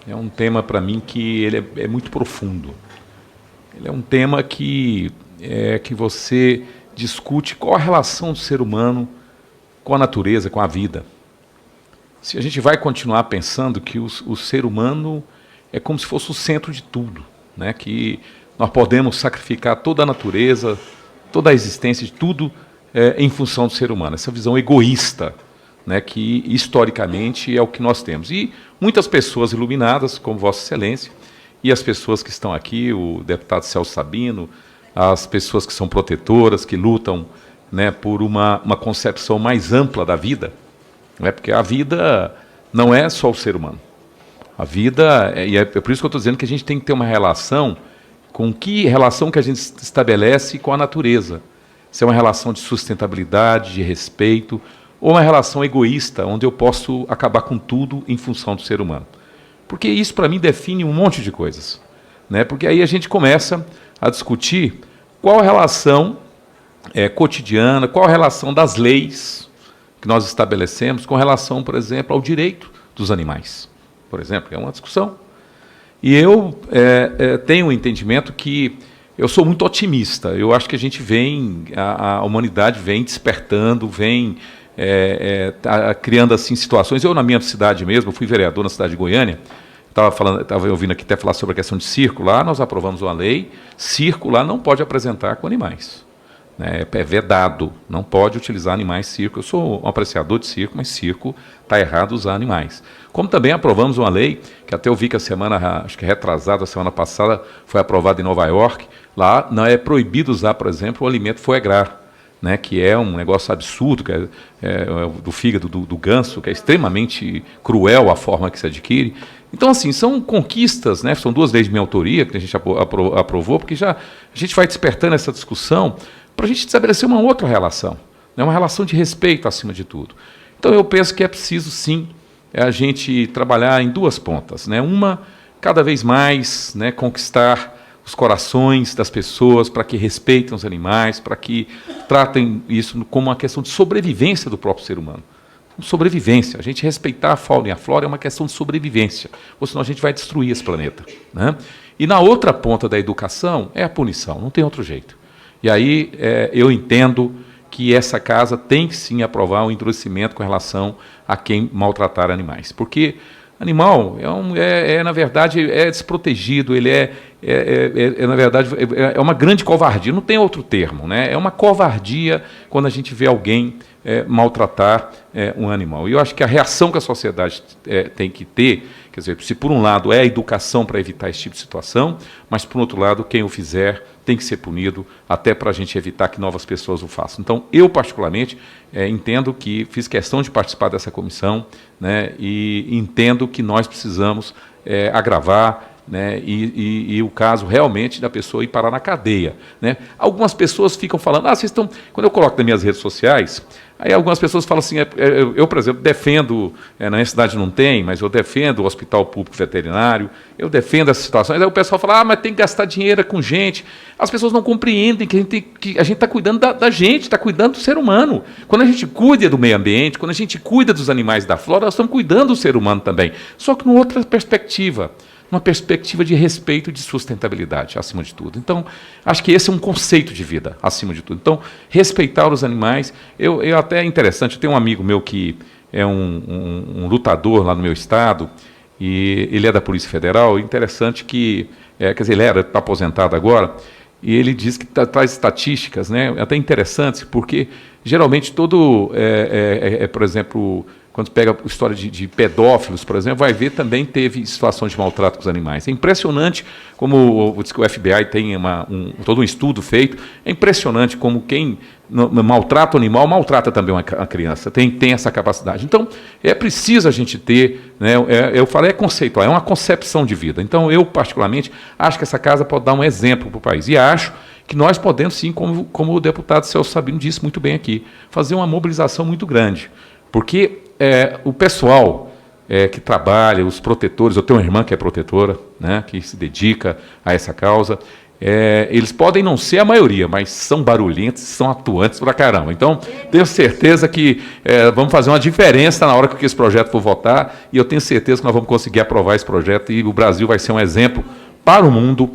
é um tema para mim que ele é muito profundo. Ele é um tema que você discute qual a relação do ser humano com a natureza, com a vida. Se a gente vai continuar pensando que o ser humano é como se fosse o centro de tudo, né? Que nós podemos sacrificar toda a natureza, toda a existência de tudo em função do ser humano. Essa visão egoísta, né, que historicamente é o que nós temos. E muitas pessoas iluminadas, como Vossa Excelência, e as pessoas que estão aqui, o deputado Celso Sabino, as pessoas que são protetoras, que lutam, né, por uma concepção mais ampla da vida, né, porque a vida não é só o ser humano. A vida, e é por isso que eu estou dizendo que a gente tem que ter uma relação relação que a gente estabelece com a natureza. Se é uma relação de sustentabilidade, de respeito, ou uma relação egoísta, onde eu posso acabar com tudo em função do ser humano. Porque isso, para mim, define um monte de coisas, né? Porque aí a gente começa a discutir qual a relação cotidiana, qual a relação das leis que nós estabelecemos com relação, por exemplo, ao direito dos animais. Por exemplo, é uma discussão. E eu tenho um entendimento que eu sou muito otimista. Eu acho que a gente a humanidade vem despertando, vem criando assim situações. Eu, na minha cidade mesmo, fui vereador na cidade de Goiânia, estava ouvindo aqui até falar sobre a questão de circo. Lá nós aprovamos uma lei, circo lá não pode apresentar com animais. Né? É vedado, não pode utilizar animais circo. Eu sou um apreciador de circo, mas circo está errado usar animais. Como também aprovamos uma lei, que até eu vi que acho que retrasada, a semana passada, foi aprovada em Nova York. Lá não é proibido usar, por exemplo, o alimento foie gras, né, que é um negócio absurdo, que do fígado do ganso, que é extremamente cruel a forma que se adquire. Então, assim, são conquistas, né, são 2 leis de minha autoria que a gente aprovou, porque já a gente vai despertando essa discussão para a gente estabelecer uma outra relação, né, uma relação de respeito acima de tudo. Então, eu penso que é preciso, sim, a gente trabalhar em 2 pontas. Né, uma, cada vez mais, né, conquistar os corações das pessoas para que respeitem os animais, para que tratem isso como uma questão de sobrevivência do próprio ser humano. Sobrevivência. A gente respeitar a fauna e a flora é uma questão de sobrevivência, ou senão a gente vai destruir esse planeta. Né? E na outra ponta da educação é a punição, não tem outro jeito. E aí eu entendo que essa casa tem que sim aprovar um endurecimento com relação a quem maltratar animais. Porque animal na verdade, desprotegido, ele na verdade, é uma grande covardia, não tem outro termo, né? É uma covardia quando a gente vê alguém maltratar um animal. E eu acho que a reação que a sociedade tem que ter, quer dizer, se por um lado é a educação para evitar esse tipo de situação, mas por outro lado, quem o fizer tem que ser punido, até para a gente evitar que novas pessoas o façam. Então, eu particularmente entendo que fiz questão de participar dessa comissão, né, e entendo que nós precisamos agravar, né, e o caso realmente da pessoa ir parar na cadeia. Né? Algumas pessoas ficam falando, vocês estão... Quando eu coloco nas minhas redes sociais, aí algumas pessoas falam assim, eu, por exemplo, defendo, na minha cidade não tem, mas eu defendo o hospital público veterinário, eu defendo essas situações. Aí o pessoal fala, mas tem que gastar dinheiro com gente. As pessoas não compreendem que a gente está cuidando da gente, está cuidando do ser humano. Quando a gente cuida do meio ambiente, quando a gente cuida dos animais da flora, nós estamos cuidando do ser humano também. Só que numa outra perspectiva, uma perspectiva de respeito e de sustentabilidade, acima de tudo. Então, acho que esse é um conceito de vida, acima de tudo. Então, respeitar os animais, eu até é interessante, eu tenho um amigo meu que é um lutador lá no meu estado, e ele é da Polícia Federal, interessante que, quer dizer, ele está aposentado agora, e ele diz que traz estatísticas, né, até interessantes, porque geralmente por exemplo, quando pega a história de pedófilos, por exemplo, vai ver também teve situações de maltrato com os animais. É impressionante como o FBI tem todo um estudo feito, é impressionante como quem maltrata o animal, maltrata também uma criança, tem essa capacidade. Então, é preciso a gente ter, né, eu falei, é conceitual, é uma concepção de vida. Então, eu, particularmente, acho que essa casa pode dar um exemplo para o país. E acho que nós podemos, sim, como o deputado Celso Sabino disse muito bem aqui, fazer uma mobilização muito grande. Porque o pessoal que trabalha, os protetores, eu tenho uma irmã que é protetora, né, que se dedica a essa causa, eles podem não ser a maioria, mas são barulhentos, são atuantes pra caramba. Então, tenho certeza que vamos fazer uma diferença na hora que esse projeto for votar, e eu tenho certeza que nós vamos conseguir aprovar esse projeto e o Brasil vai ser um exemplo para o mundo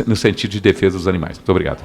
no sentido de defesa dos animais. Muito obrigado.